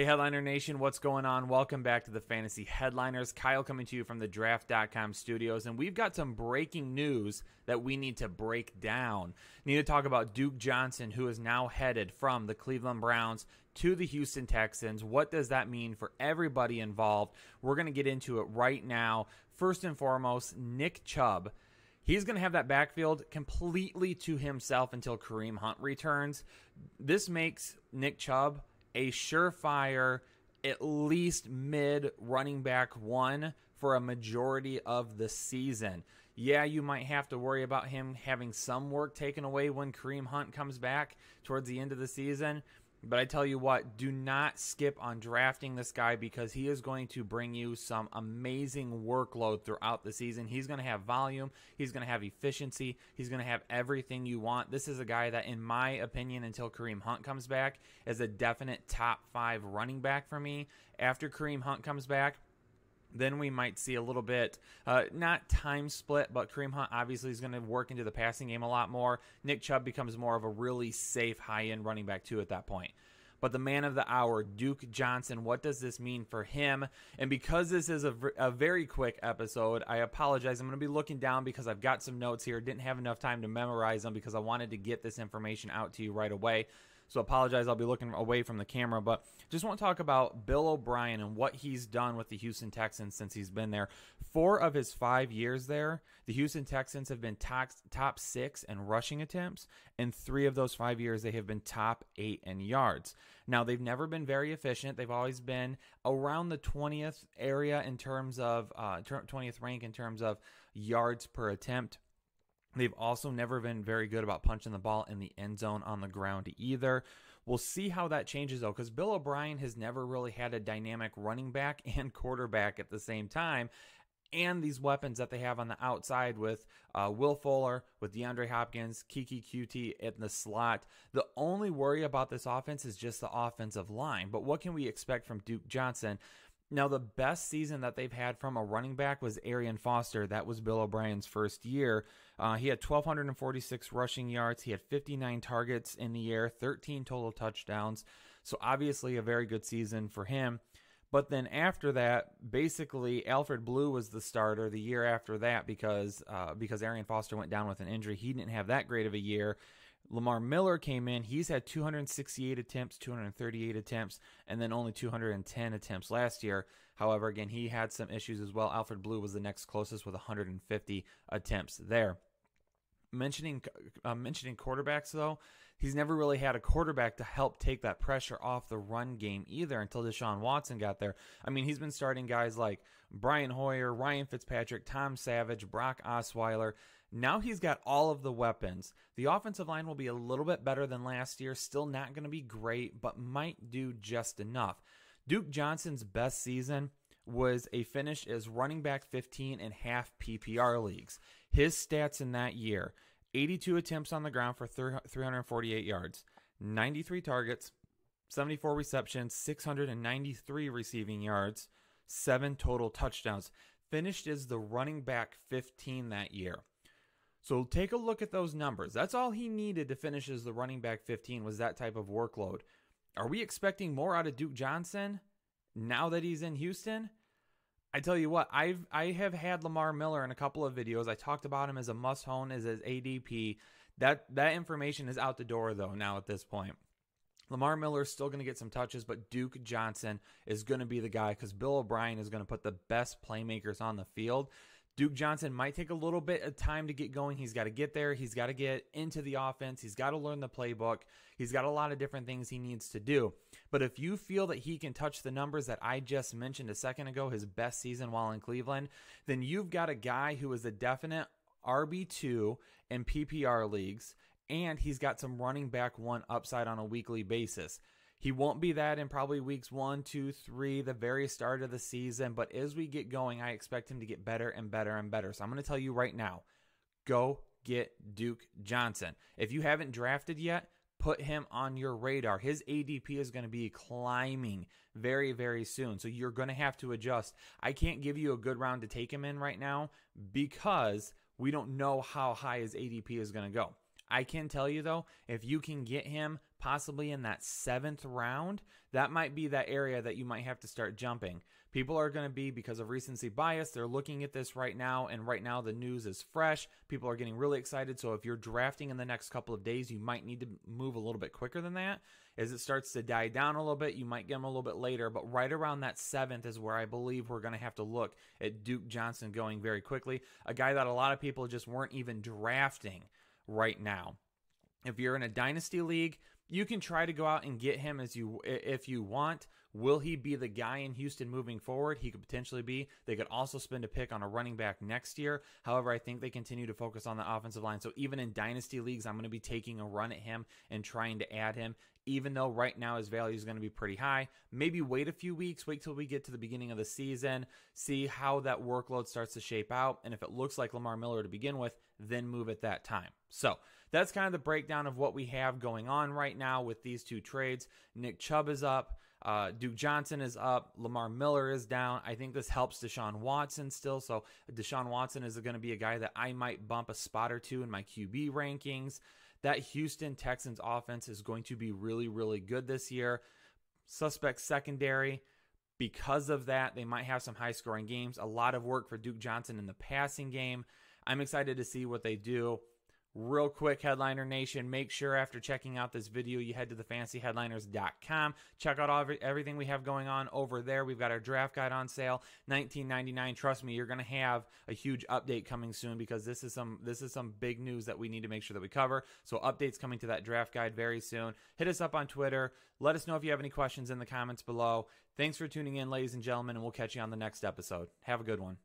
Hey, Headliner Nation, what's going on? Welcome back to the Fantasy Headliners. Kyle coming to you from the Draft.com studios, and we've got some breaking news that we need to break down. Need to talk about Duke Johnson, who is now headed from the Cleveland Browns to the Houston Texans. What does that mean for everybody involved? We're going to get into it right now. First and foremost, Nick Chubb. He's going to have that backfield completely to himself until Kareem Hunt returns. This makes Nick Chubb a surefire, at least mid running back one for a majority of the season. Yeah, you might have to worry about him having some work taken away when Kareem Hunt comes back towards the end of the season. But I tell you what, do not skip on drafting this guy because he is going to bring you some amazing workload throughout the season. He's going to have volume. He's going to have efficiency. He's going to have everything you want. This is a guy that, in my opinion, until Kareem Hunt comes back, is a definite top 5 running back for me. After Kareem Hunt comes back, then we might see a little bit, not time split, but Kareem Hunt obviously is going to work into the passing game a lot more. Nick Chubb becomes more of a really safe high-end running back too at that point. But the man of the hour, Duke Johnson, what does this mean for him? And because this is a very quick episode, I apologize. I'm going to be looking down because I've got some notes here. Didn't have enough time to memorize them because I wanted to get this information out to you right away. So apologize, I'll be looking away from the camera, but just want to talk about Bill O'Brien and what he's done with the Houston Texans since he's been there. 4 of his 5 years there, the Houston Texans have been top 6 in rushing attempts, and 3 of those 5 years they have been top 8 in yards. Now, they've never been very efficient. They've always been around the 20th area in terms of 20th rank in terms of yards per attempt. They've also never been very good about punching the ball in the end zone on the ground either. We'll see how that changes, though, because Bill O'Brien has never really had a dynamic running back and quarterback at the same time. And these weapons that they have on the outside with Will Fuller, with DeAndre Hopkins, Kiki QT in the slot. The only worry about this offense is just the offensive line. But what can we expect from Duke Johnson? Now, the best season that they've had from a running back was Arian Foster. That was Bill O'Brien's first year. He had 1,246 rushing yards. He had 59 targets in the year, 13 total touchdowns. So obviously a very good season for him. But then after that, basically Alfred Blue was the starter the year after that because Arian Foster went down with an injury. He didn't have that great of a year. Lamar Miller came in. He's had 268 attempts, 238 attempts, and then only 210 attempts last year. However, again, he had some issues as well. Alfred Blue was the next closest with 150 attempts there. Mentioning quarterbacks, though, he's never really had a quarterback to help take that pressure off the run game either until Deshaun Watson got there. I mean, he's been starting guys like Brian Hoyer, Ryan Fitzpatrick, Tom Savage, Brock Osweiler. Now he's got all of the weapons. The offensive line will be a little bit better than last year. Still not going to be great, but might do just enough. Duke Johnson's best season was a finish as running back 15 in half PPR leagues. His stats in that year, 82 attempts on the ground for 348 yards, 93 targets, 74 receptions, 693 receiving yards, 7 total touchdowns. Finished as the running back 15 that year. So take a look at those numbers. That's all he needed to finish as the running back 15 was that type of workload. Are we expecting more out of Duke Johnson now that he's in Houston? I tell you what, I have had Lamar Miller in a couple of videos. I talked about him as a must-own, as his ADP. That information is out the door, though, now at this point. Lamar Miller is still going to get some touches, but Duke Johnson is going to be the guy because Bill O'Brien is going to put the best playmakers on the field. Duke Johnson might take a little bit of time to get going. He's got to get there. He's got to get into the offense. He's got to learn the playbook. He's got a lot of different things he needs to do. But if you feel that he can touch the numbers that I just mentioned a second ago, his best season while in Cleveland, then you've got a guy who is a definite RB2 in PPR leagues, and he's got some running back 1 upside on a weekly basis. He won't be that in probably weeks 1, 2, 3, the very start of the season. But as we get going, I expect him to get better and better and better. So I'm going to tell you right now, go get Duke Johnson. If you haven't drafted yet, put him on your radar. His ADP is going to be climbing very, very soon. So you're going to have to adjust. I can't give you a good round to take him in right now because we don't know how high his ADP is going to go. I can tell you, though, if you can get him possibly in that 7th round, that might be that area that you might have to start jumping. People are going to be, because of recency bias, they're looking at this right now, and right now the news is fresh. People are getting really excited, so if you're drafting in the next couple of days, you might need to move a little bit quicker than that. As it starts to die down a little bit, you might get them a little bit later, but right around that 7th is where I believe we're going to have to look at Duke Johnson going very quickly, a guy that a lot of people just weren't even drafting right now. If you're in a dynasty league, you can try to go out and get him if you want. Will he be the guy in Houston moving forward? He could potentially be. They could also spend a pick on a running back next year. However, I think they continue to focus on the offensive line. So even in dynasty leagues, I'm going to be taking a run at him and trying to add him, even though right now his value is going to be pretty high. Maybe wait a few weeks, wait till we get to the beginning of the season, see how that workload starts to shape out. And if it looks like Lamar Miller to begin with, then move at that time. So that's kind of the breakdown of what we have going on right now with these two trades. Nick Chubb is up. Duke Johnson is up. Lamar Miller is down. I think this helps Deshaun Watson still. So Deshaun Watson is going to be a guy that I might bump a spot or two in my QB rankings. That Houston Texans offense is going to be really, really good this year. Suspect secondary. Because of that, they might have some high-scoring games. A lot of work for Duke Johnson in the passing game. I'm excited to see what they do. Real quick, Headliner Nation, make sure after checking out this video, you head to thefantasyheadliners.com. Check out everything we have going on over there. We've got our draft guide on sale, $19.99. Trust me, you're going to have a huge update coming soon because this is some big news that we need to make sure that we cover. So updates coming to that draft guide very soon. Hit us up on Twitter. Let us know if you have any questions in the comments below. Thanks for tuning in, ladies and gentlemen, and we'll catch you on the next episode. Have a good one.